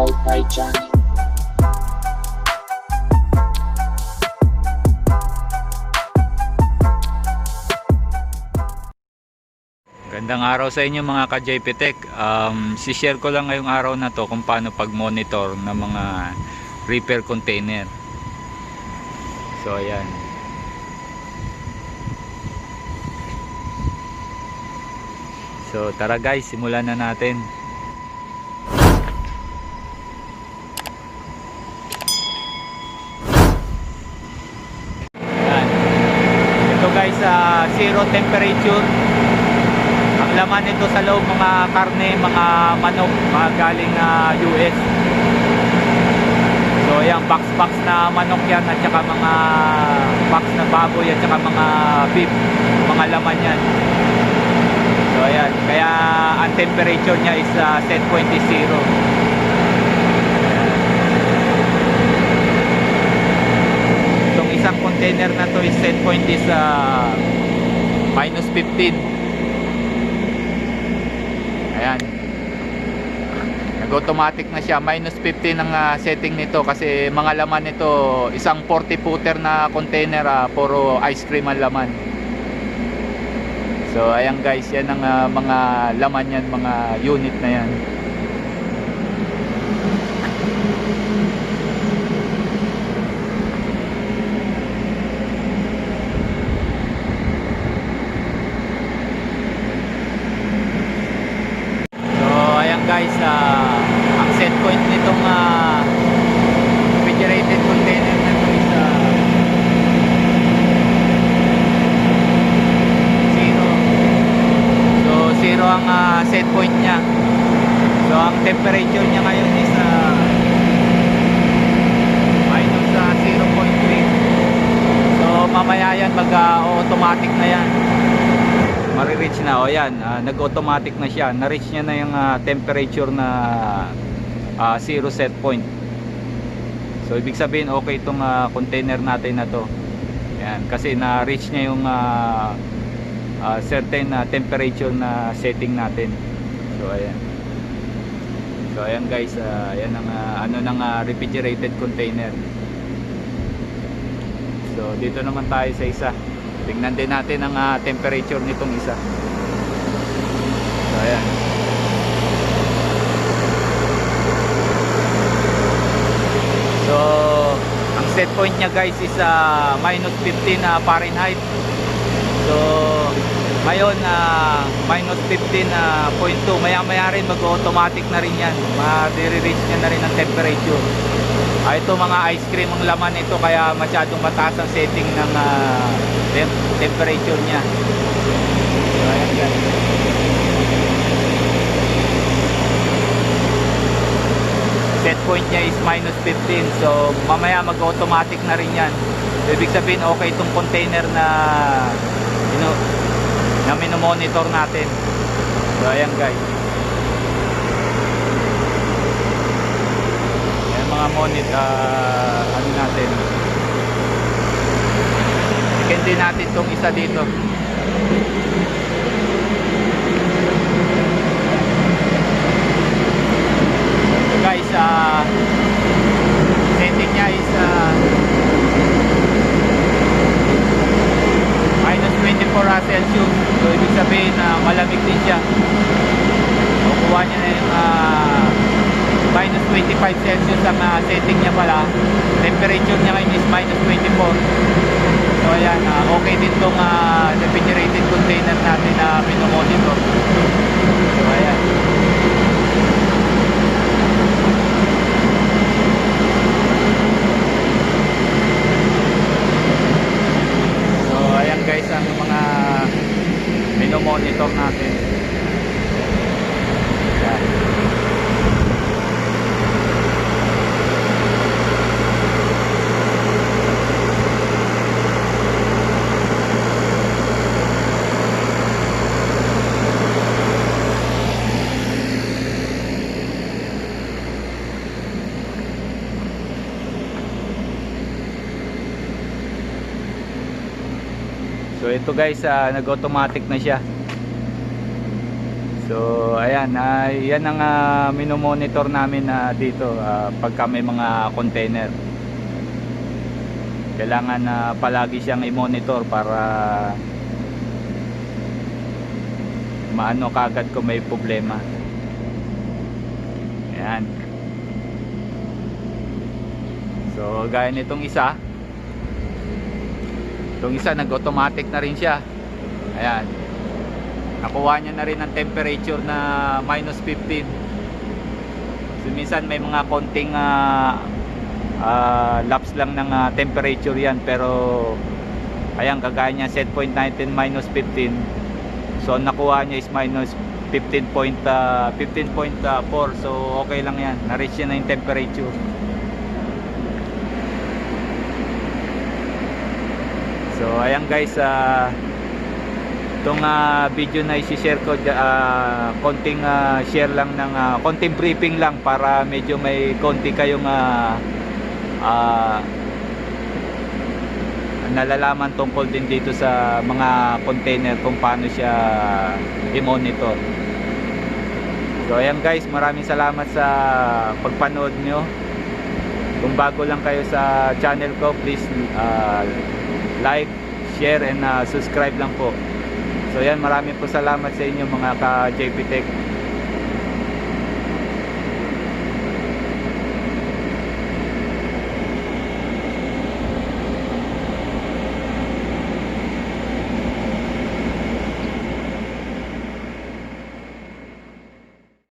All by Johnny. Gandang araw sa inyo mga ka-JPTech. Si-share ko lang ngayong araw na to kung paano pag-monitor ng mga repair container. So ayan. So tara guys, simulan na natin. Ayan. Ito guys, zero temperature. Ang laman nito sa loob mga karne, mga manok, mga galing US. So ayan, box na manok yan at saka mga box na baboy at saka mga beef, mga laman yan. So ayan, kaya ang temperature niya is set point is 0. Itong isang container na to is set point is minus 15. Ayan, nag-automatic na siya. Minus 15 ang setting nito kasi mga laman nito, isang 40 footer na container, puro ice cream ang laman. So ayan guys, yan ang mga laman yan, mga unit na yan. Guys, ang set point nitong refrigerated container na ito is 0. So 0 ang set point niya. So ang temperature niya ngayon is minus 0.3. So mamaya yan mag-automatic na yan, marireach na. O yan, nag-automatic na siya, na-reach niya na yung temperature na 0 set point. So ibig sabihin okay itong container natin na to. Yan, kasi na-reach niya yung certain temperature na setting natin. So ayan. So ayan guys, yan ang ano ng refrigerated container. So dito naman tayo sa isa. Tingnan din natin ang temperature nitong isa. So ayan. So ang set point niya guys is minus 15 Fahrenheit. So ngayon minus 15.2. Maya rin mag-automatic na rin yan. Ma-reach niya na rin ang temperature. Ito mga ice cream ang laman nito, kaya masyadong mataas ang setting ng temperature niya. So ayan guys. Set point niya is minus 15. So mamaya mag-automatic na rin yan. So, ibig sabihin okay itong container na na minomonitor natin. So ayan guys. Mga monitor ano natin, chicken din natin itong isa dito. So guys, setting nya is minus 24 Celsius. So ibig sabihin malamig din siya. Kukuha niya na yung minus 25 Celsius ang setting niya pala. Temperature niya ngayon is minus 24. So ayan, okay din itong refrigerated container natin na minomonitor. So ayan. So ayan guys, ang mga minomonitor natin. Ayan. So ito guys, nag-automatic na siya. So ayan, yan ang minomonitor namin dito pagka may mga container. Kailangan palagi siyang i-monitor para maano kagad kung may problema. Ayan. So gaya nitong isa, nag-automatic na rin siya. Ayan, nakuha niya na rin ang temperature na -15. So minsan may mga konting lapse lang ng temperature yan, pero ayan, kagaya niya set point natin -15. So nakuha niya is -15.4. So okay lang yan, na-reach niya na yung temperature. So ayan guys, itong video na i-share ko, konting share lang ng konting briefing lang para medyo may konti kayong nalalaman tungkol din dito sa mga container kung paano siya i-monitor. So ayan guys, maraming salamat sa pagpanood nyo. Kung bago lang kayo sa channel ko, please like, share and subscribe lang po. So yan, maraming po salamat sa inyo mga ka-JP Tech.